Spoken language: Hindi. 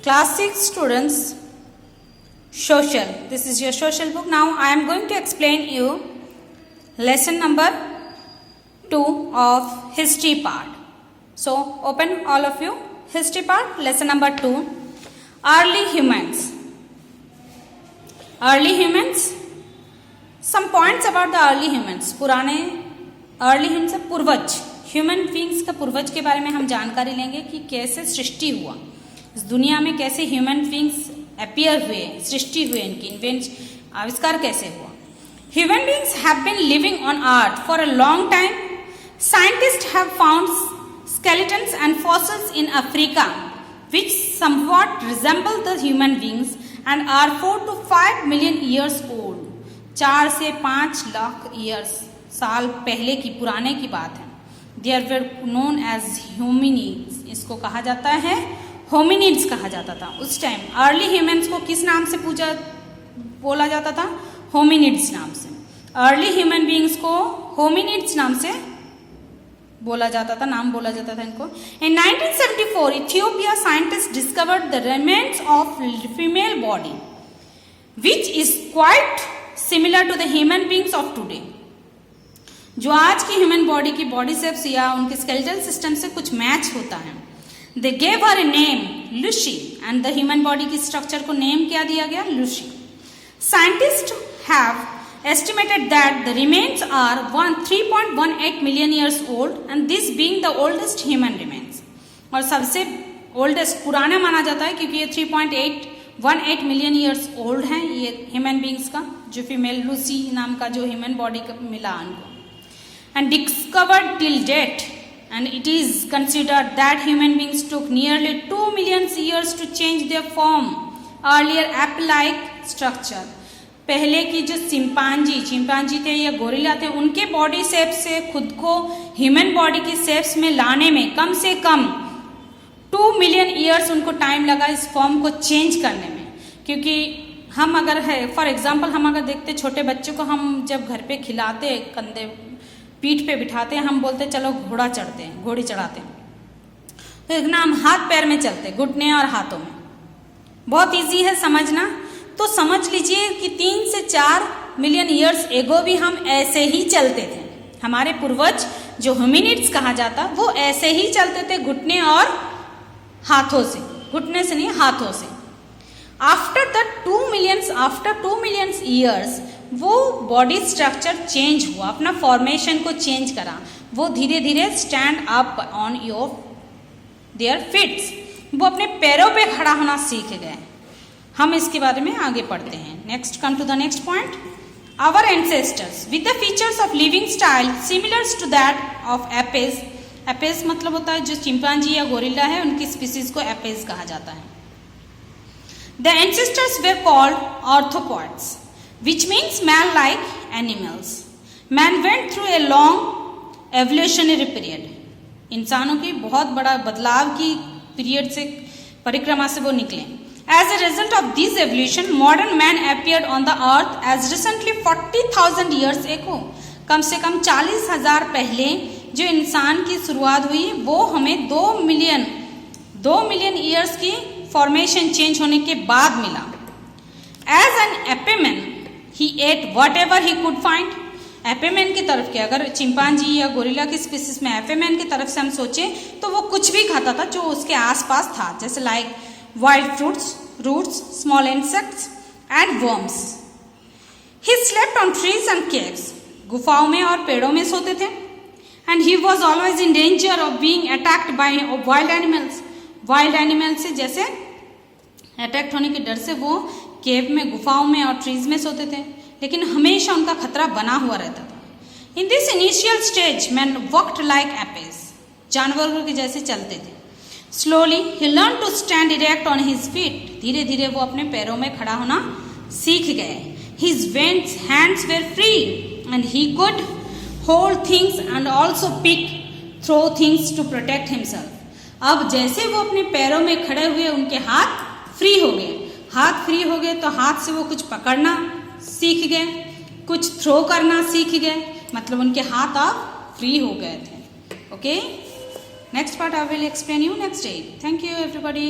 Class 6 students, social. This is your social book. Now I am going to explain you lesson number 2 of history part. So open all of you history part, lesson number 2, early humans. Early humans, some points about the early humans. पुराने early humans से पूर्वज, ह्यूमन बींग्स का पूर्वज के बारे में हम जानकारी लेंगे कि कैसे सृष्टि हुआ, इस दुनिया में कैसे ह्यूमन बींग्स अपीयर हुए, सृष्टि हुए, इनकी इन्वेंट आविष्कार कैसे हुआ. Human beings have been living on earth for a long time. Scientist have found skeletons and fossils in Africa which somewhat resemble the human beings and are 4 to 5 million years old. 4 से 5 लाख years साल पहले की पुराने की बात है. They were known as hominids. इसको कहा जाता है hominids कहा जाता था उस टाइम. अर्ली ह्यूमन्स को किस नाम से बोला जाता था? hominids नाम से. अर्ली ह्यूमन बींग्स को hominids नाम से बोला जाता था, नाम बोला जाता था इनको. In 1974, Ethiopia scientists discovered the remains of female body, which is quite similar to the human beings of today. जो आज की ह्यूमन बॉडी की बॉडी शेप्स या उनके स्केलेटल सिस्टम से कुछ मैच होता है. They gave her a name, Lucy, and the human body की स्ट्रक्चर को नेम क्या दिया गया? Lucy. Scientists have estimated that the remains are 3.18 million years old, and this being the oldest human remains. और सबसे oldest पुराना माना जाता है क्योंकि ये 3.18 मिलियन ईयर्स ओल्ड हैं ये ह्यूमन बींग्स का, जो फीमेल लूसी नाम का जो ह्यूमन बॉडी का मिला उनको. And discovered till date, and it is considered that human beings took nearly 2 million years to change their form, earlier ape-like structure. पहले की जो चिंपांजी थे या गोरिल्ला थे, उनके बॉडी शेप से खुद को ह्यूमन बॉडी की शेप्स में लाने में कम से कम 2 मिलियन ईयर्स उनको टाइम लगा इस फॉर्म को चेंज करने में. क्योंकि हम अगर है फॉर एग्जांपल हम अगर देखते छोटे बच्चों को, हम जब घर पे खिलाते, कंधे पीठ पे बिठाते हैं, हम बोलते चलो घोड़ा चढ़ते हैं, घोड़ी चढ़ाते हैं, तो इतना हम हाथ पैर में चलते, घुटने और हाथों में. बहुत ईजी है समझना. तो समझ लीजिए कि 3 से 4 मिलियन ईयर्स एगो भी हम ऐसे ही चलते थे. हमारे पूर्वज जो होमिनिड्स कहा जाता वो ऐसे ही चलते थे, घुटने और हाथों से, घुटने से नहीं हाथों से. आफ्टर 2 मिलियन ईयर्स वो बॉडी स्ट्रक्चर चेंज हुआ, अपना फॉर्मेशन को चेंज करा. वो धीरे धीरे stand up on their feets, वो अपने पैरों पे खड़ा होना सीख गए. हम इसके बारे में आगे पढ़ते हैं. Next come to the next point. Our ancestors with the features of living style similar to that of apes. Apes मतलब होता है जो चिंपांजी या गोरिल्ला है, उनकी स्पीसीज को एपेज कहा जाता है. The ancestors were called orthopods which means man like animals. Man went through a long evolutionary period. इंसानों की बहुत बड़ा बदलाव की पीरियड से परिक्रमा से वो निकले. As a result of this evolution, modern man appeared on the earth as recently 40,000 years ago. कम से कम 40,000 पहले जो इंसान की शुरुआत हुई वो हमें 2 मिलियन ईयर्स की फॉर्मेशन चेंज होने के बाद मिला. As an apeman, he ate whatever he could find. एपेमैन की तरफ के, अगर चिंपांजी या गोरिल्ला की स्पीसीज में एपेमैन की तरफ से हम सोचे तो वो कुछ भी खाता था जो उसके आसपास था, जैसे like wild fruits, roots, small insects and worms. He slept on trees and caves. गुफाओं में और पेड़ों में सोते थे. And he was always in danger of being attacked by wild animals. Wild animal से जैसे अटैक्ट होने के डर से वो केव में, गुफाओं में और ट्रीज में सोते थे, लेकिन हमेशा उनका खतरा बना हुआ रहता था. In this initial stage man walked like apes. जानवरों के जैसे चलते थे. स्लोली ही learn to stand erect on his feet. धीरे धीरे वो अपने पैरों में खड़ा होना सीख गए. His hands were free and he could hold things and also pick throw things to protect himself. अब जैसे वो अपने पैरों में खड़े हुए, उनके हाथ फ्री हो गए. हाथ फ्री हो गए तो हाथ से वो कुछ पकड़ना सीख गए, कुछ थ्रो करना सीख गए, मतलब उनके हाथ अब फ्री हो गए थे. Okay, next part I will explain you next day. Thank you everybody.